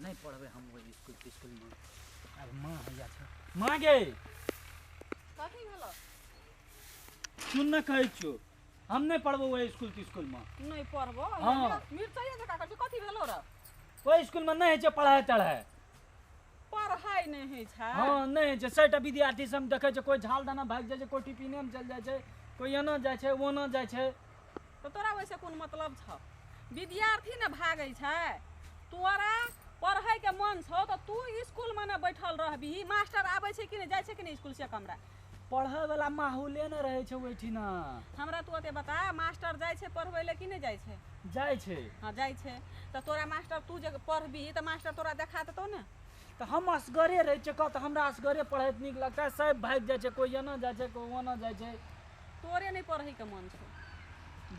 नहीं पढ़बे हम वो स्कूल में। अब माँ हैया छ माँ गे कथी भेलो सुन न कहै छियो हम नहीं पढ़बो वो स्कूल में। नहीं पढ़बो हाँ। मिर्चाइए जका कर कथी भेलो रे वो स्कूल में नहीं है पढ़ाई तढ़ाई। पढ़ाई नहीं है छै हाँ नहीं है सैटा विद्यार्थी सब देखे छै कोई झाल दाना भाग जाए छै कोई टिफिने में चल जाए छै कोई एना जाए छै ओना जाए छै। तो तोरा वैसे कोन मतलब छ विद्यार्थी ने भागै छै तोरा पढ़ाई के मन छौ तो तू स्कूल में न बैठल रहबी मास्टर आबै छै कि नहीं जाए छै कि नहीं स्कूल से कमरा पढ़े वाला माहौले न रहे छै ओठिना। हमरा तू ओते बता मास्टर जाए छै पढ़बै ले कि नहीं जाए छै जाए छै। हां जाए छै तो तोरा मास्टर तू जे पढ़बी तो मास्टर तोरा देखा देतौ ने तो हम असगरे रहे छै तो हमरा असगरे पढ़े निक लगता है सब भाग जाए छै कोई एना जाए छै कोई ओना जाए छै। तोरे नहीं पढ़ै के मन छौ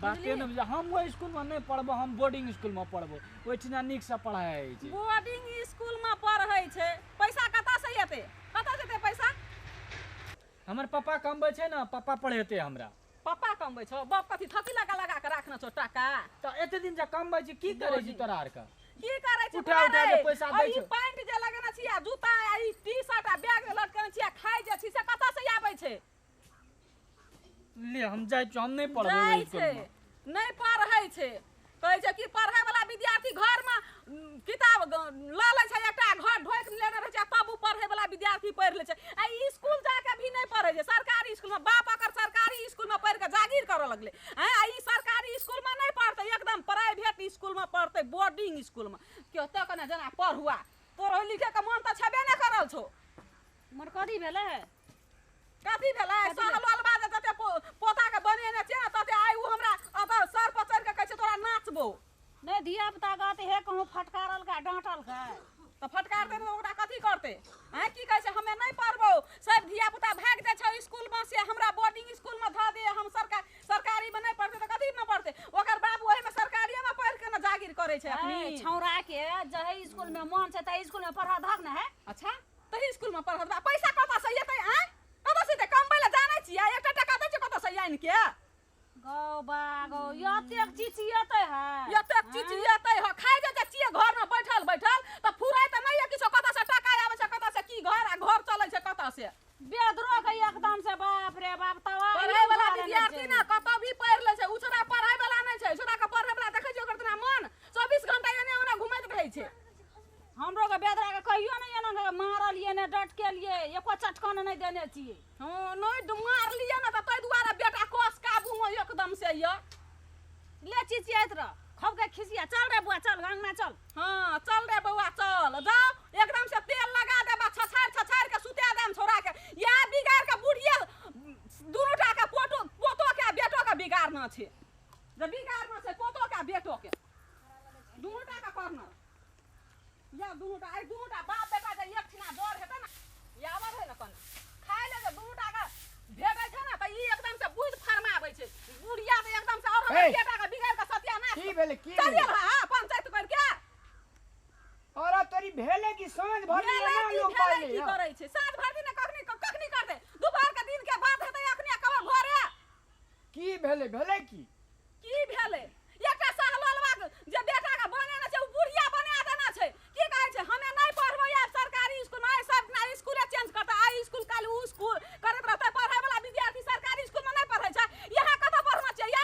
बाते न हम वो स्कूल में नहीं पढ़बो हम बोर्डिंग स्कूल में पढ़बो ओठिना निक से पढ़ाई छै। बोर्डिंग स्कूल में पढ़ै छै पैसा कता से एते कता जेते पैसा हमर पापा कमबै छै ना पापा पढ़ेते हमरा। पापा कमबै छौ बाप कथी थकी लगा के राखना छौ टाका तो एते दिन से कमबै छी की करे छी तोरा आर का की करे छी उठा उठा के पैसा दै ई छै। पैंट जे लगेना छिया जूता आ ई टी-शर्ट आ बैग लटकने छिया खाइ जे छी से कता से आबै छै ले हम जाय छी हम नहीं पढ़बो जाय स्कूल छै में। नहीं पढ़ै छै कहै छै कि पढ़ै वाला विद्यार्थी घर में किताब ल लै छै एकटा घर ढोक लेने रहै छै तब उ पढ़ै वाला विद्यार्थी पढ़ लै छै आ स्कूल जाके भी नहीं पढ़ै छै सरकारी स्कूल में बाप अकर सरकारी स्कूल में पढ़ के जागीर करऽ लगले हैं आ ई सरकारी स्कूल में नहीं पढ़तै एकदम प्राइवेट स्कूल में पढ़तै बोर्डिंग स्कूल में केते कने जना पढ़ुआ पढ़ै लिखे के मन त छबे नहीं करल छौ मोर कथी भेलै कथी भेलै सहल बाद तते पोता के बनेने छै ना तते आइ उ हमरा अगर सर पर चढ़ के कहै छै तोरा नाचबो नहीं धिया पुता गाते हे कहूँ फटकारल का डांटल का तो फटकार दे ओकरा कथी करते हैं की कहै छै हमे नहीं पढ़बो सब धिया पुता भाग जाय छै स्कूल में से हमरा बोर्डिंग स्कूल में ध दे हम सरकारी में नहीं पढ़ते तो कथी में पढ़ते ओकर बाप ओही में सरकारिये में पढ़ के ना जागीर करे छै अपनी छौरा के जहे स्कूल में मन छै त स्कूल में पढ़ा धक न है। अच्छा तही स्कूल में पढ़त बा पैसा कतऽ से एतै हैं कतऽ से कमबै ले जानै छियै एकटा टका दै छै कतऽ से आनि के गौ बागो यतेक चिचियते है यतेक चिचियते ह खाइ जे छियै घर में बैठल त फुराय त नहीं है किछो कतऽ से टका आबै छै कतऽ से की घर आ घर चलै छै कतऽ से बेदरो के एकदम से बाप रे बाप तवा पढ़ै वाला विद्यार्थी ना कतऽ भी पढ़ लै छै उ छोरा पढ़ै वाला नहीं छै छोरा के पढ़ै वाला देखै छियै ओकर तना मन 24 घंटा एने ओने घुमैत रहै छै। हमरो के बेदरा के कहियो नहीं एना मारलिए ने डट के लिए एको चटकन नहीं देने छिए। हां नहीं मार लिया ना त तै दुआरे बेटा कोस काबू में एकदम से य ले चिचियत रह खब के खिसिया चल रे बुआ चल अंगना चल। हां चल रे बउआ चल जाओ एकदम से तेल लगा देबा छछाड़ के सुता देम छोरा के या बिगाड़ के बुढ़िया दुनुटा के पोतो के बेटो के बिगाड़ना छै जे बिगाड़ना छै पोतो के बेटो के दुनुटा के करना या दुनुटा आई दुनुटा बाप बेटा जे एक छिना जोर हेतै ना यावर है ना कन खाइ ले जे दुनुटा के भेटै छै ना त ई एकदम से बुझ फरमाबै छै बुढ़िया त एकदम से और बेटा के बिगाड़ के सत्यानाश की भेले की चलिए हां पंचायत कर के और तोरी भेले की साँझ भर में ना लोग पाले की करै छै साँझ भर दिन कखनी करते दोपहर के दिन के बात हेतै अखनी कब घरे की भेले की भेलै एकटा सहललवा जे बेटा के बनेने छै उ बुढ़िया बना देना छै की कहै छै हमे नहीं पढ़बै यार सरकारी स्कूल में सब ना स्कूले चेंज करता आई स्कूल काल उ स्कूल करत रहतै पढ़ै वाला विद्यार्थी सरकारी स्कूल में नहीं पढ़ै छै यहाँ कतऽ पढ़ना चाहिए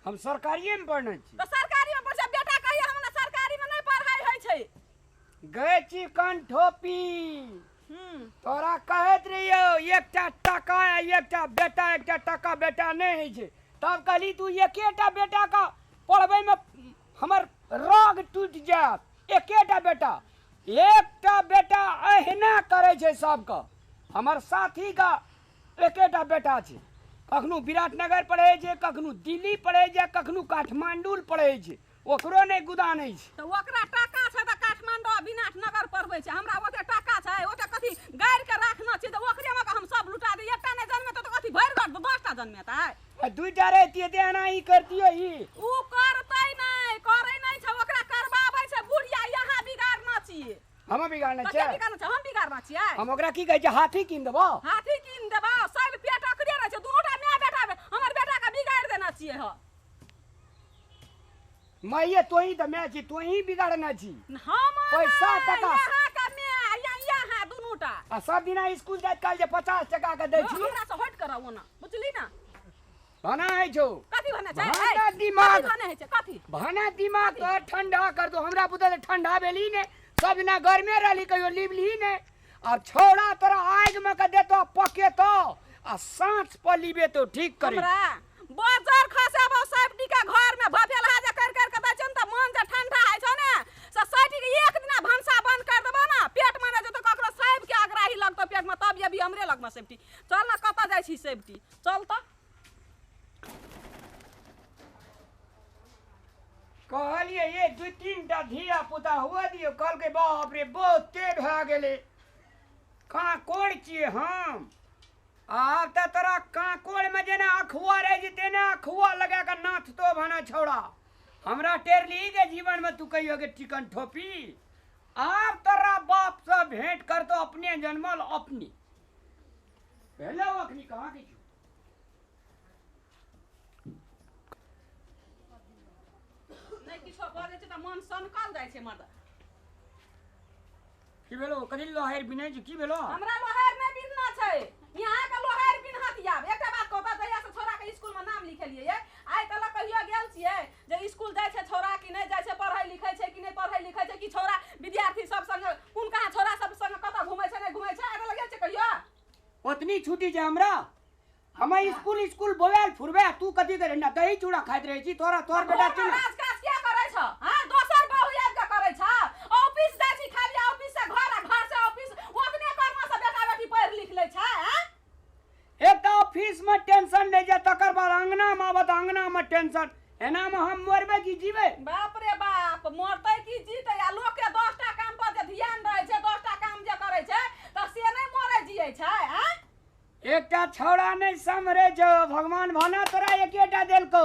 हम सरकारिये में पढ़ना छी तो सरकारी में पढ़ै बेटा कहिए हम सरकारी में नहीं पढ़ाई होइ छै गए छी कंठोपी तोरा कहत रहियो एकटा टका एकटा टका बेटा नहीं है छै तब कहली तू एकेटा बेटा का पढ़बै में हमर राग टूट जात एकेटा बेटा एकटा बेटा अहिना करे छै सबका हमर साथी का एकेटा बेटा छै कखनो विराटनगर पढ़े छै कखनो दिल्ली पढ़े छै कखनो काठमांडू पढ़े छै ओकरो नहीं गुदानै छै तो ओकरा टाका छै त काठमांडू विराटनगर पढ़बै छै हमरा ओते टाका छै ओते कथी गाड़ के राखना छै त ओकरे में हम सब लुटा दे एकटा नहीं जन्मे त कथी भरि घर 10टा जन्मेतै दुईटा रहती ते एना ही करतियो ही उ करतै नहीं करे नहीं छै ओकरा करबाबै छै बुढ़िया यहाँ बिगाड़ना छियै हम बिगाड़ना त छै के बिगाड़ना छै हम बिगाड़ना छियै हम ओकरा की कहै छै हाथी कीन देबो हाथी कीन देबा सब पेट अकड़े रह छै दुनूटा माय बेटा हमर बेटा के बिगाड़ देना छियै ह मैं ये तो ही तो मैं छी तो ही बिगाड़ना छी हम पैसा टका यहाँ का मैं यहाँ दुनूटा आ सब दिना स्कूल जात काल जे 50 टका के दै छी हमरा से हट कराओ ना बुझली ना भाना है छो कथी भने छै भाना दिमाग कथी भने छै कथी भाना दिमाग तो ठंडा कर दो हमरा बुझे ठंडा भेली ने सब दिना घर में रहली कहियो लिबली ने अब छोड़ा तोरा आग में के देतो पके तो आ सांस पर लीबे तो ठीक करे हमरा बाजार खसाबो सेफ्टी के घर में भफेल हाजा कर के दै छन त मन जे ठंडा है छ ने सोसाइटी के एक दिन भंसा बंद कर देबो ना पेट में जे तो ककरो साहब के आग्राही लगतो पेट में तब ये भी हमरे लग में सेफ्टी चल ना कत जाय छी सेफ्टी चल त कहलिए ये दू तीन टा धिया पुता हुआ दियो कल के बाप रे बहुते भा गेले काकोड़ छिए हम आब त तोरा काकोड़ में जेना अखुआ रह जते ना अखुआ लगा के नाथ तो भाना छोड़ा हमरा टेरली के जीवन में तू कहियो के चिकन ठोपी आप तोरा बाप से भेंट कर तो अपने जन्मल अपनी पहले अखनी कहाँ की छू नहीं किछो बाजे छै त मन सनकल जाय छै मर्द की भेलो कथि लोहार बिनै छी की भेलो हमरा लोहार नै बिनना छै यहाँ के लोहार बिन हथियाब एकटा बात कहता जहिया से छोरा के स्कूल में नाम लिखेलिए आइ तलक कहियो गेल छियै जे स्कूल जाय छै छोरा कि नै जाय छै पढ़ै लिखै छै कि नै पढ़ै लिखै छै कि छोरा विद्यार्थी सब संग कोन कहाँ छोरा सब संग कत घुमै छै नै घुमै छै आइ तलक गेल छै कहियो ओतनी छुट्टी छै हमरा हम स्कूल बोवेल फुरबे तू कथि करे ना दही चूड़ा खाइत रहे छी तोरा तोर बेटा चल राजकाज क्या करै छ हां दोसर बहु याद के करै छ ऑफिस जाय छी खाली ऑफिस से घर आ घर से ऑफिस ओतने कर्म से बेटा बेटी पढ़ लिख ले छै हैं एक ऑफिस में टेंशन ले जा तकर बाद अंगना में आवत अंगना में टेंशन एना में हम मरबे की जीवे बाप रे बाप मरतै की जीतै आ लोग के 10 टा काम पर जे ध्यान रहै छै 10 टा काम जे करै छै त से नै मरै जियै छै हैं एकटा छौड़ा नै समरे जो भगवान भाना तोरा एकेटा देलको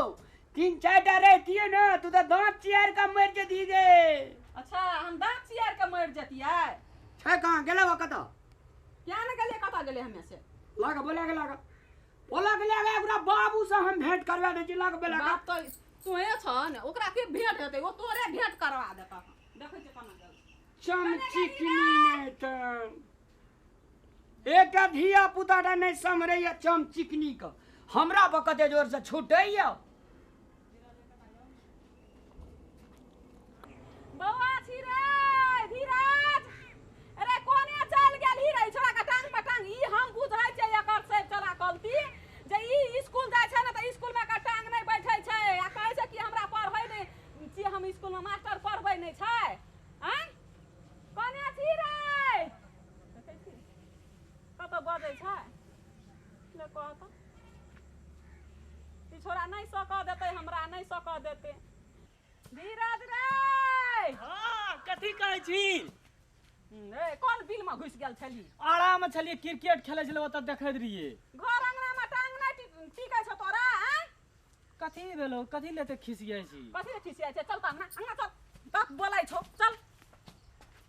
तीन चारटा रहतिए ना तू तो दांत चियार का मर जती गे अच्छा हम दांत चियार के मर जतियै छै कहां गेलो कत क्या न गेलिए कत गेलिए हमे से लागा बोला के ओकरा बाबू से हम भेंट करवा दे छी लागा बोला बात तो तोए छ ने ओकरा के भेंट हेतै ओ तोरे भेंट करवा देता देखै छै कोना गेल चमचिकनी ने त एकटा धिया पुताटा नै समरैया चमचिकनी क हमरा बकते जोर से छूटैया बौआ छी रे धीरज अरे कोने चल गेल ही रे छोरा के टांग में टांग ई हम बुझै छै एकर से चला कलती जे ई स्कूल जाय छै ना त स्कूल में का टांग नै बैठै छै आ कहै छै कि हमरा पढ़बै नै छी हम स्कूल में मास्टर पढ़बै नै छै हैं कोने छी रे देखै छी कत बजै छै ले कहत ई छोरा नै सक देतै हमरा नै सक देतै धीरज रे हां कथि कहै छी ए कोन बिल में घुस गेल छली आराम में छलिए क्रिकेट खेलै छलै ओतऽ देखैत रहिए घर अंगना में टांग नै टिकै छ तोरा हैं कथि भेलो कथि लेते खिसियाइ छी कथि खिसिया छै चल त अंगना चल तक बोलाइ छौ चल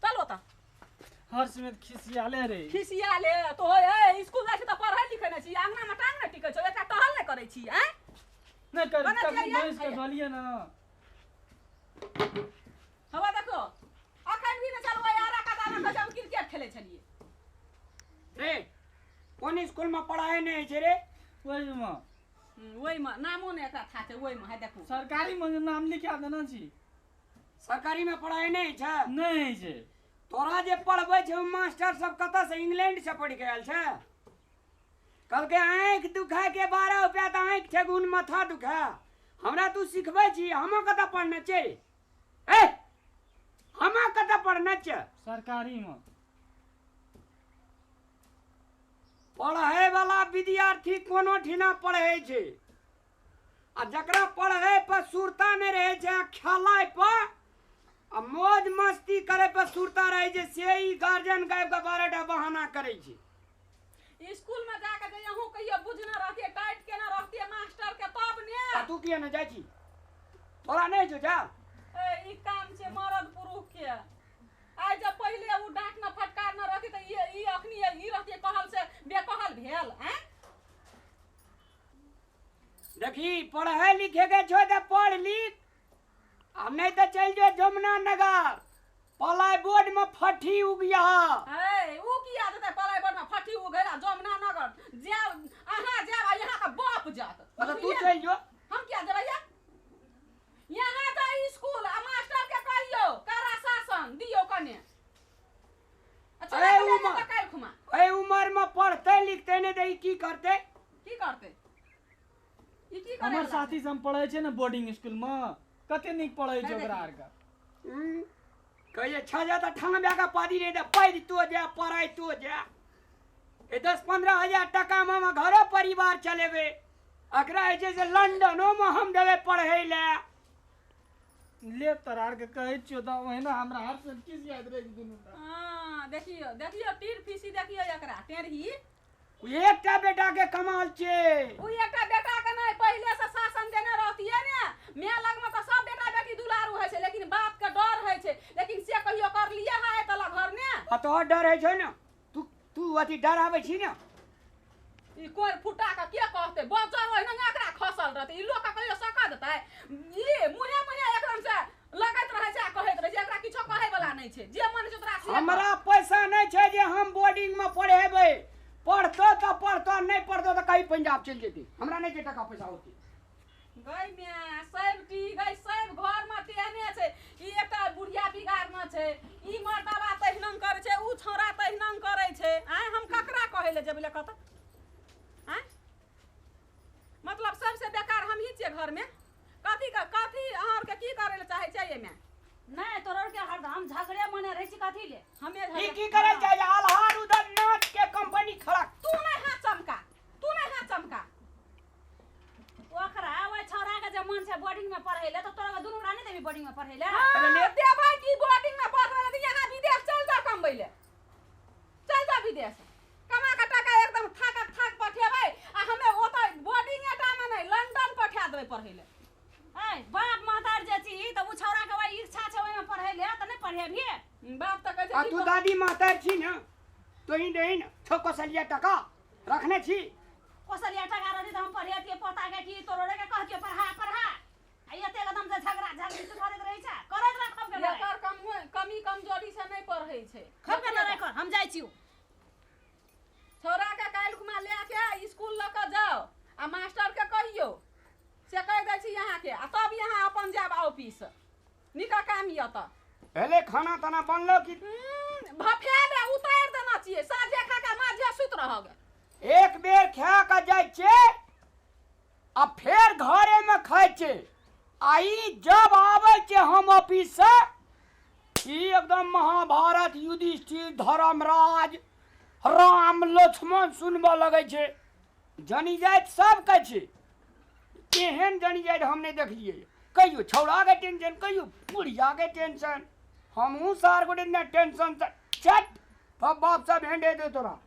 चल ओता हर समय खिसियाले रे खिसिया ले तो ए स्कूल जाय छै त पढ़ै लिखै नै छी अंगना में टांग नै टिकै छौ एकटा टहल नै करै छी हैं नै कर बना तब दिया भैंस के गलिए ना हवा देखो अखन भी न चलबै यारा का दाना हम क्रिकेट खेलै छलिए ए कोन स्कूल में पढ़ाई नै छै रे ओइ में नामो नै एकरा था छै ओइ में है देखो सरकारी में नाम लिखा देना छी सरकारी में पढ़ाई नै छै नहीं छै तोरा जे पढ़बै छै मास्टर सब कत से इंग्लैंड से पढ़ के आयल छै कल के आंख दुखा के 12 रुपया त आंख ठेगुन माथा दुखा हमरा तू सिखबै छी हम कत पढ़ने छै ए हम कत पढ़ने छै सरकारी में पढ़ै वाला विद्यार्थी कोनो ठिना पढ़ै छै आ जकरा पढ़ै पर सुरता नै रहै छै खेलाय पर आ मौज मस्ती करे पर सुरता रहे छै से ई गार्जियन गायब के 12टा बहाना करे छै स्कूल में जाके जे यहू कहियो बुझना रहतिए टाइट केना रहतिए मास्टर के तब ने आ तू किया न जाइ छी तोरा नै जो जा ए ई काम छै मरद पुरुष के आइ जब पहिले उ डांट न फटकार न रहती त ई अखनी ई रहतिए कहल से बेकहल भेल हैं देखी पढ़े लिखे के छो त पढ़ लिख आ नहीं तो चल जो जमुना नगर पलाई बोर्ड में फटी उगिया ए ऊ किया देते पलाई बोर्ड में फटी उ गइला जमुना नगर जाओ अहाँ जाओ आ यहाँ का बाप जात मतलब तू चल जो हम क्या देबै यहाँ तो स्कूल आ मास्टर के कहियो करा शासन दियो कने अच्छा अरे नहीं उमा। तो काल खुमा ए उम्र में पढ़ते लिखते नहीं तो की करते की करते ई की करे हमर साथी से हम पढ़े छे ना बोर्डिंग स्कूल में कते निक पढ़े छै ओकरा आर का कहिए छा जाता ठाना ब्यागा पादी नहीं दे पैद तो जा पढ़ाई तो जा ए 10-15 हजार टका में हम घरो परिवार चलेबे अकरा है जैसे लंदनो में हम देवे पढ़े ले ले तरार के कहे छियो त ओहिना हमरा हर से किस याद रह दुनु का हां देखियो देखियो तीर फीसी देखियो एकरा टेढ़ी एकटा बेटा के कमाल छे उ एकटा बेटा के नहीं पहले से शासन देने रहतिए ने मैं लग में तो सब बेटा बेटी दुलारू है छे लेकिन बाप के डर है छे लेकिन से कहियो कर लिया है तला घर ने आ तो डर है छै ना तू अति डरावे छी ना ई कोई फुटा का के कहते बजर होय ना एकरा खसल रहते ई लोग का कहियो सका देतै ई मुहे मुहे एकदम से लगत रहे छै कहैत रहे छै एकरा किछो कहे वाला नहीं छै जे मन छै तोरा से हमरा पैसा नहीं छै जे हम बोर्डिंग में पढ़ेबे पढ़तो तो पढ़तो नहीं पढ़तो तो कहीं पंजाब चल जेती हमरा नहीं के टका पैसा होती गई में सब टी गई सब घर में तेहने छै ई एकटा बुढ़िया बिगाड़ना छै ई मर्दबा तहिनन करे छै ऊ छोरा तहिनन करे छै आय हम ककरा कहै ले जेबै कत आय मतलब सबसे बेकार हम ही छियै घर में कथी अहाँ के की करे ले चाहे छै एमे नहीं तोरा के हरदम झगड़े मने रहे छी कथी ले हमे की करे चाहिए आल्हार उधर नाच के कंपनी खड़ा तू नहीं हाथ चमका ओकरा ओइ छौरा के जे मन से बोर्डिंग में पढ़ै ले तो तोरा दुनू रानी देवी बोर्डिंग में पढ़ै ले हां देबै की बोर्डिंग में पढ़बै ले यहाँ विदेश चल जा कमबै ले चल जा विदेश कमा के टका एकदम थाक पठेबै आ हमे ओतै बोर्डिंग एटा में नहीं लंदन पठा देबै पढ़ै ले ए बाप महतार जे छी तो उ छौरा के ओइ इच्छा छै ओइ में पढ़ै ले त नहीं पढ़ेबी बाप त कहै आ छै तू दादी माता छी ना तो ही नहीं ना छको सलिया टका रखने छी कोसलिया टका रही त हम पढ़ेतिए पोता के की तोरे के कहतिए पढ़ा आ एते एकदम से झगड़ा झगड़ी तू करैत रही छै करैत रह खब के एकर कमी कमजोरी से नहीं पढ़ै छै खब के लड़ाई कर हम जाइ छी छोरा के काल घुमा ले के स्कूल ल के जाओ आ मास्टर के कहियो से कह दै छी यहाँ के आ तब यहाँ अपन जाब ऑफिस निका काम य त पहले खाना ताना बनलो कि भफेले उतार देना चाहिए साझे खा के माझे सुत रहोगे एक बेर खा के जाय छे आ फिर घरे में खाय छे आई जब आवे छे हम ऑफिस से ई एकदम महाभारत युधिष्ठिर धर्मराज राम लक्ष्मण सुनबा लगे छे जनी जाइत सब कह छे केहन जनी जाइत हम नहीं देखलिए कहियो छौड़ा के टेंशन कहियो बुढ़िया के टेंशन हमहू सार गोटे टेंशन से चट बाप सब हेंडे दे तोरा